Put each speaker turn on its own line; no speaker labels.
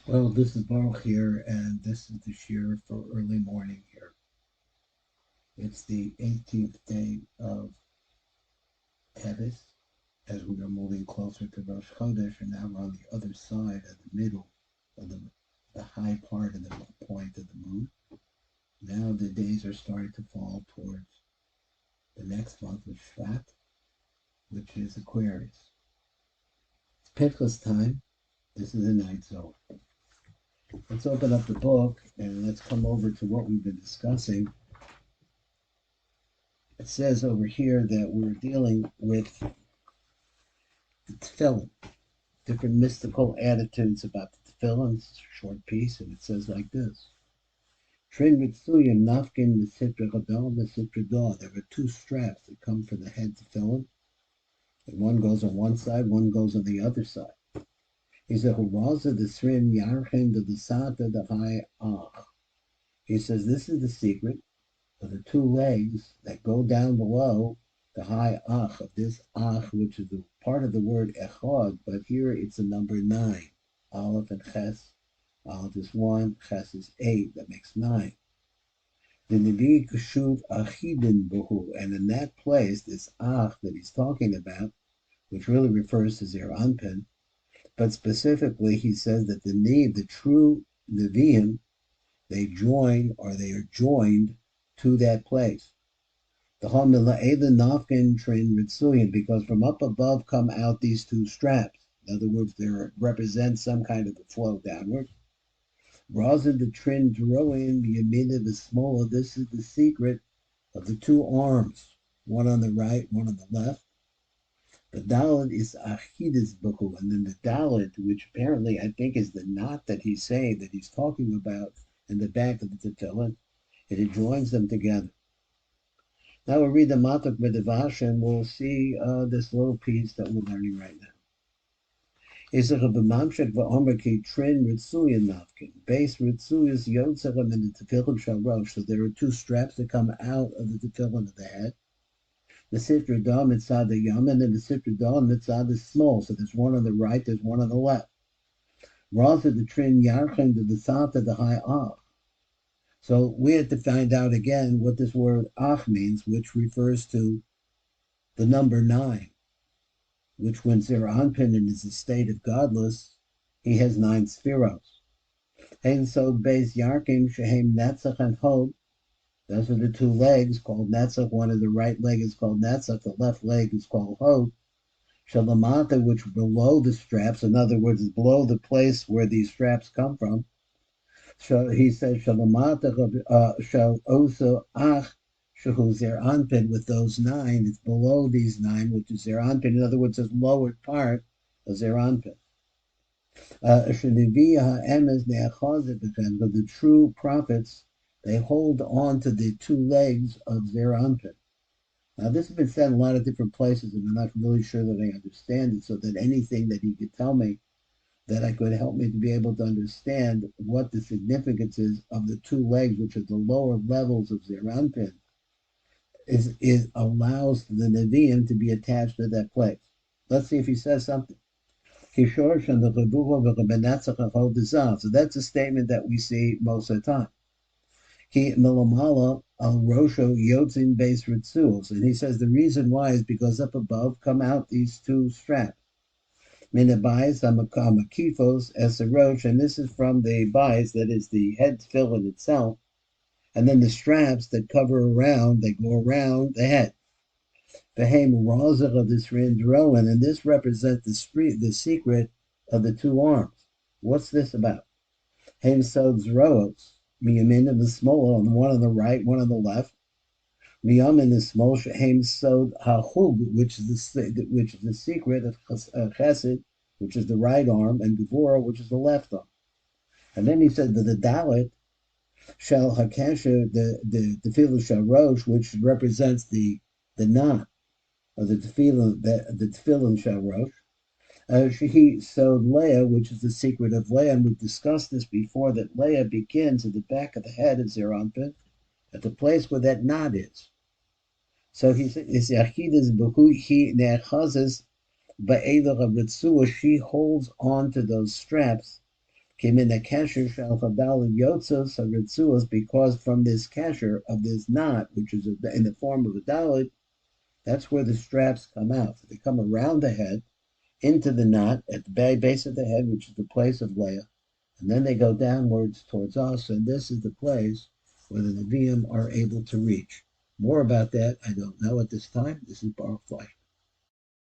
Well, this is Baruch here, and this is the shir for early morning here. It's the 18th day of Teves, as we are moving closer to Rosh Chodesh, and now we're on the other side of the middle of the high part of the point of the moon. Now the days are starting to fall towards the next month of Shvat, which is Aquarius. It's Pinchas time. This is the night zone. Let's open up the book and let's come over to what we've been discussing. It says over here that we're dealing with the tefillin, different mystical attitudes about the tefillin. It's a short piece, and it says like this. Trin Mitsuyim Nafkin Misitra Gadol Misitra Dor. There are two straps that come for the head tefillin, and one goes on one side, one goes on the other side. He said, Huraza the Srin Yarchin the Sata the High Ach. He says, this is the secret of the two legs that go down below the high ach, of this ach, which is the part of the word echad, but here it's a number 9. Aleph and ches. Aleph is 1, ches is 8, that makes 9. The Nevi Kashuv Achidin Buhu, and in that place, this ach that he's talking about, which really refers to Zer Anpin, but specifically he says that the true Nevi'im, they join, or they are joined to that place. The Nafkin train Ritsuyan, because from up above come out these two straps. In other words, they represent some kind of a flow downward. Razin the Trin Droin, the Yamina the smaller. This is the secret of the two arms, one on the right, one on the left. The dalet is Achidis Buku, and then the dalet, which apparently I think is the knot that he's saying that he's talking about in the back of the tefillin, and it joins them together. Now we'll read the Matok B'Devash, and we'll see this little piece that we're learning right now. Base Ritsuya Yotzerem in the Tefillin Shalosh. So there are two straps that come out of the Tefillin of the head. The Sitra Dam Mitzad the Yaman and the Sitra Dam Mitzad the small. So there's one on the right, there's one on the left. Rather the Trin Yarchin the Sata the high Ach. So we have to find out again what this word Ach means, which refers to the number 9, which when Zer Anpin is a state of godless, he has 9 spheros. And so Beis Yarkim Shehem Netzach and Hod, those are the two legs called Netzach. One of the right leg is called Netzach, the left leg is called Hod. Shalamata, which below the straps, in other words, is below the place where these straps come from. So he says Shalamata shall also Ach Shahu Zer Anpin, with those 9, it's below these 9, which is Zer Anpin. In other words, it's lower part of Zer Anpin. The true prophets, they hold on to the two legs of Zer Anpin. Now, this has been said in a lot of different places, and I'm not really sure that I understand it, so that anything that he could tell me that I could help me to be able to understand what the significance is of the two legs, which are the lower levels of Zer Anpin, is allows the Nevi'im to be attached to that place. Let's see if he says something. So that's a statement that we see most of the time. And he says the reason why is because up above come out these two straps. And this is from the bias, that is the head tefillin itself, and then the straps that cover around, they go around the head. Of this Rindroan, and this represents the secret of the two arms. What's this about? Haim Sod's Roos, Miyamin and the small, on one on the right, one on the left. Miyamin the small, Haim Sod Hahug, which is the secret of Chesed, which is the right arm, and Gevurah, which is the left arm. And then he said that the dalet shall Hakesha, the Tefillin shall Rosh, which represents the knot of the Tefillin shall Rosh. She sewed Leah, which is the secret of Leah, and we've discussed this before, that Leah begins at the back of the head of Zer Anpin, at the place where that knot is. So he said, she holds on to those straps, came in that kasher shalfadal yotzos haritzuos, because from this kasher of this knot, which is in the form of a dalet, that's where the straps come out. So they come around the head into the knot at the base of the head, which is the place of Leah, and then they go downwards towards us, and this is the place where the Nevi'im are able to reach. More about that I don't know at this time. This is Baruch Fly.